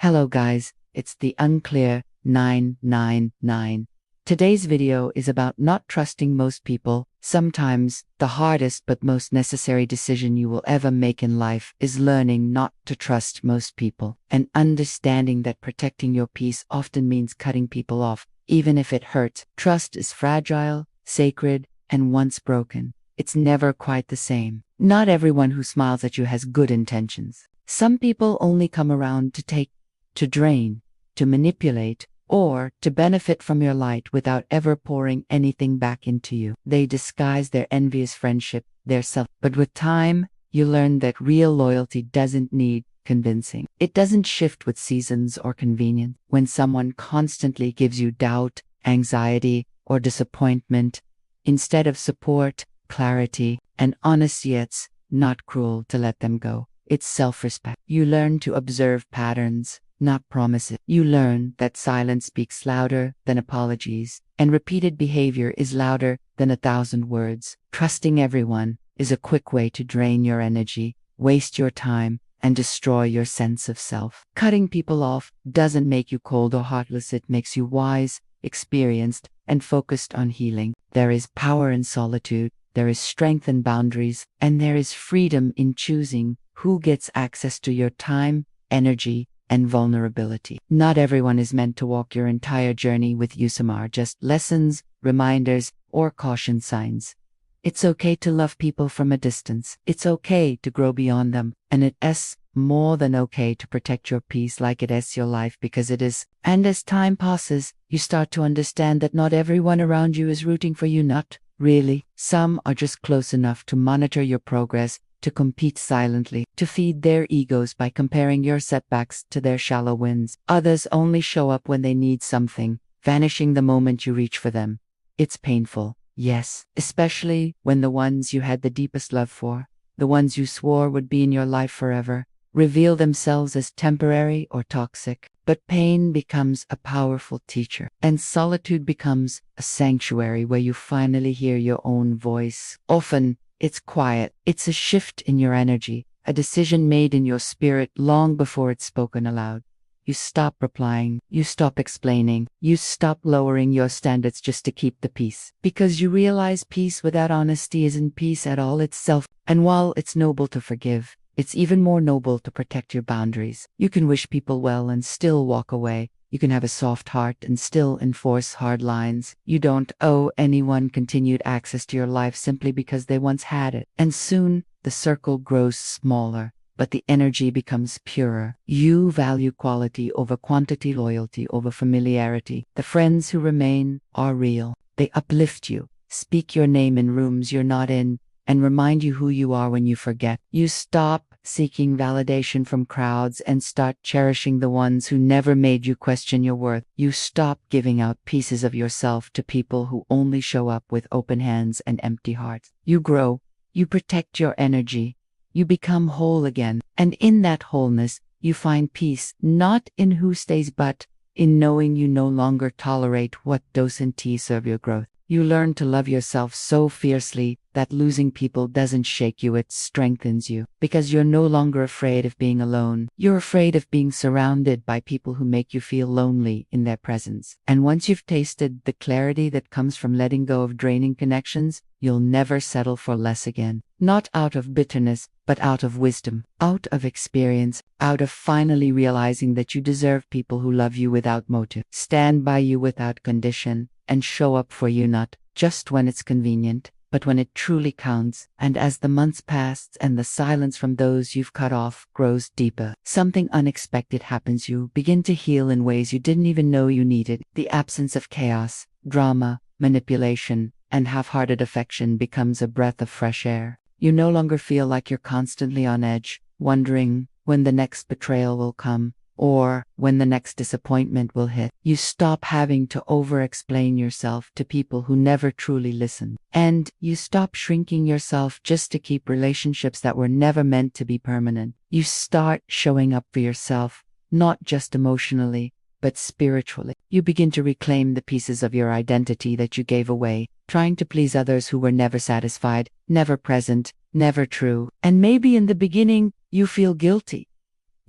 Hello guys, it's the Unclear 999. Today's video is about not trusting most people. Sometimes the hardest but most necessary decision you will ever make in life is learning not to trust most people, and understanding that protecting your peace often means cutting people off, even if it hurts. Trust is fragile, sacred, and once broken, it's never quite the same. Not everyone who smiles at you has good intentions. Some people only come around to take, to drain, to manipulate, or to benefit from your light without ever pouring anything back into you. They disguise their envious friendship, their self. But with time, you learn that real loyalty doesn't need convincing. It doesn't shift with seasons or convenience. When someone constantly gives you doubt, anxiety, or disappointment, instead of support, clarity, and honesty, it's not cruel to let them go. It's self-respect. You learn to observe patterns, not promises. You learn that silence speaks louder than apologies, and repeated behavior is louder than 1,000 words. Trusting everyone is a quick way to drain your energy, waste your time, and destroy your sense of self. Cutting people off doesn't make you cold or heartless. It makes you wise, experienced, and focused on healing. There is power in solitude, there is strength in boundaries, and there is freedom in choosing who gets access to your time, energy, and vulnerability. Not everyone is meant to walk your entire journey with you. Some are just lessons, reminders, or caution signs. It's okay to love people from a distance. It's okay to grow beyond them. And it's more than okay to protect your peace like it is your life, because it is. And as time passes, you start to understand that not everyone around you is rooting for you. Not really. Some are just close enough to monitor your progress, to compete silently, to feed their egos by comparing your setbacks to their shallow wins. Others only show up when they need something, vanishing the moment you reach for them. It's painful, yes, especially when the ones you had the deepest love for, the ones you swore would be in your life forever, reveal themselves as temporary or toxic. But pain becomes a powerful teacher, and solitude becomes a sanctuary where you finally hear your own voice. Often, it's quiet. It's a shift in your energy, a decision made in your spirit long before it's spoken aloud. You stop replying, you stop explaining, you stop lowering your standards just to keep the peace. Because you realize peace without honesty isn't peace at all itself. And while it's noble to forgive, it's even more noble to protect your boundaries. You can wish people well and still walk away. You can have a soft heart and still enforce hard lines. You don't owe anyone continued access to your life simply because they once had it. And soon, the circle grows smaller, but the energy becomes purer. You value quality over quantity, loyalty over familiarity. The friends who remain are real. They uplift you, speak your name in rooms you're not in, and remind you who you are when you forget. You stop seeking validation from crowds and start cherishing the ones who never made you question your worth. You stop giving out pieces of yourself to people who only show up with open hands and empty hearts. You grow, you protect your energy, you become whole again, and in that wholeness, you find peace, not in who stays but in knowing you no longer tolerate what doesn't serve your growth. You learn to love yourself so fiercely that losing people doesn't shake you, it strengthens you. Because you're no longer afraid of being alone. You're afraid of being surrounded by people who make you feel lonely in their presence. And once you've tasted the clarity that comes from letting go of draining connections, you'll never settle for less again. Not out of bitterness, but out of wisdom, out of experience, out of finally realizing that you deserve people who love you without motive, stand by you without condition, and show up for you not just when it's convenient, but when it truly counts. And as the months pass and the silence from those you've cut off grows deeper, something unexpected happens. You begin to heal in ways you didn't even know you needed. The absence of chaos, drama, manipulation, and half-hearted affection becomes a breath of fresh air. You no longer feel like you're constantly on edge, wondering when the next betrayal will come, or when the next disappointment will hit. You stop having to over-explain yourself to people who never truly listen. And you stop shrinking yourself just to keep relationships that were never meant to be permanent. You start showing up for yourself, not just emotionally, but spiritually. You begin to reclaim the pieces of your identity that you gave away, trying to please others who were never satisfied, never present, never true. And maybe in the beginning, you feel guilty.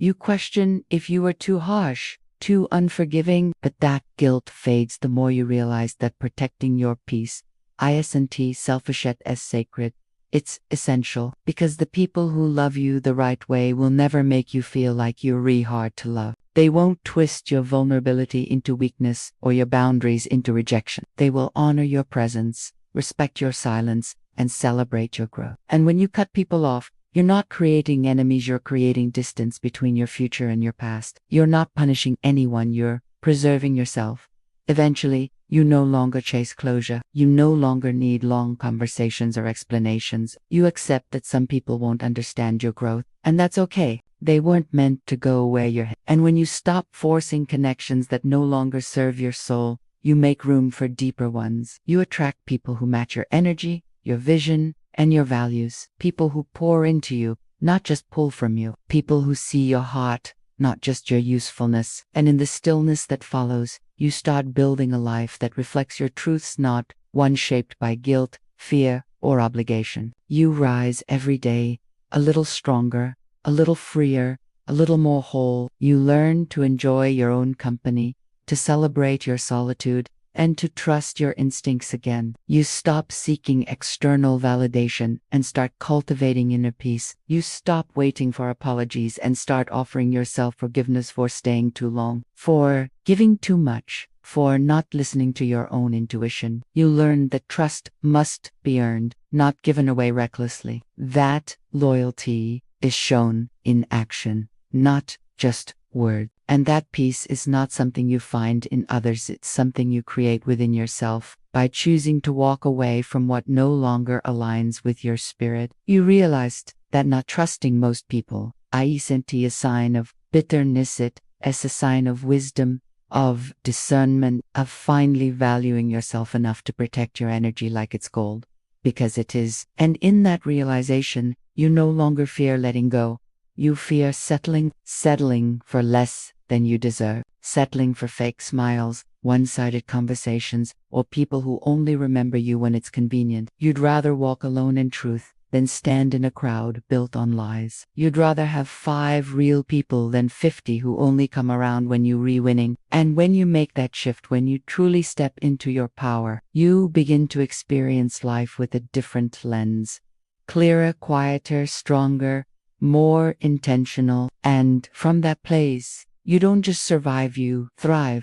You question if you were too harsh, too unforgiving, but that guilt fades the more you realize that protecting your peace, isn't selfishet as sacred. It's essential, because the people who love you the right way will never make you feel like you're really hard to love. They won't twist your vulnerability into weakness or your boundaries into rejection. They will honor your presence, respect your silence, and celebrate your growth. And when you cut people off, you're not creating enemies, you're creating distance between your future and your past. You're not punishing anyone, you're preserving yourself. Eventually, you no longer chase closure. You no longer need long conversations or explanations. You accept that some people won't understand your growth, and that's okay. They weren't meant to go where you're headed. And when you stop forcing connections that no longer serve your soul, you make room for deeper ones. You attract people who match your energy, your vision, and your values. People who pour into you, not just pull from you. People who see your heart, not just your usefulness. And in the stillness that follows, you start building a life that reflects your truths, not one shaped by guilt, fear, or obligation. You rise every day, a little stronger, a little freer, a little more whole. You learn to enjoy your own company, to celebrate your solitude, and to trust your instincts again. You stop seeking external validation and start cultivating inner peace. You stop waiting for apologies and start offering yourself forgiveness for staying too long, for giving too much, for not listening to your own intuition. You learn that trust must be earned, not given away recklessly. That loyalty is shown in action, not just words. And that peace is not something you find in others, it's something you create within yourself. By choosing to walk away from what no longer aligns with your spirit, you realized that not trusting most people, isn't a sign of bitterness, it is a sign of wisdom, of discernment, of finally valuing yourself enough to protect your energy like it's gold. Because it is. And in that realization, you no longer fear letting go. You fear settling for less than you deserve, settling for fake smiles, one-sided conversations, or people who only remember you when it's convenient. You'd rather walk alone in truth than stand in a crowd built on lies. You'd rather have 5 real people than 50 who only come around when you're winning. And when you make that shift, when you truly step into your power, you begin to experience life with a different lens. Clearer, quieter, stronger, more intentional. And from that place, you don't just survive, you thrive.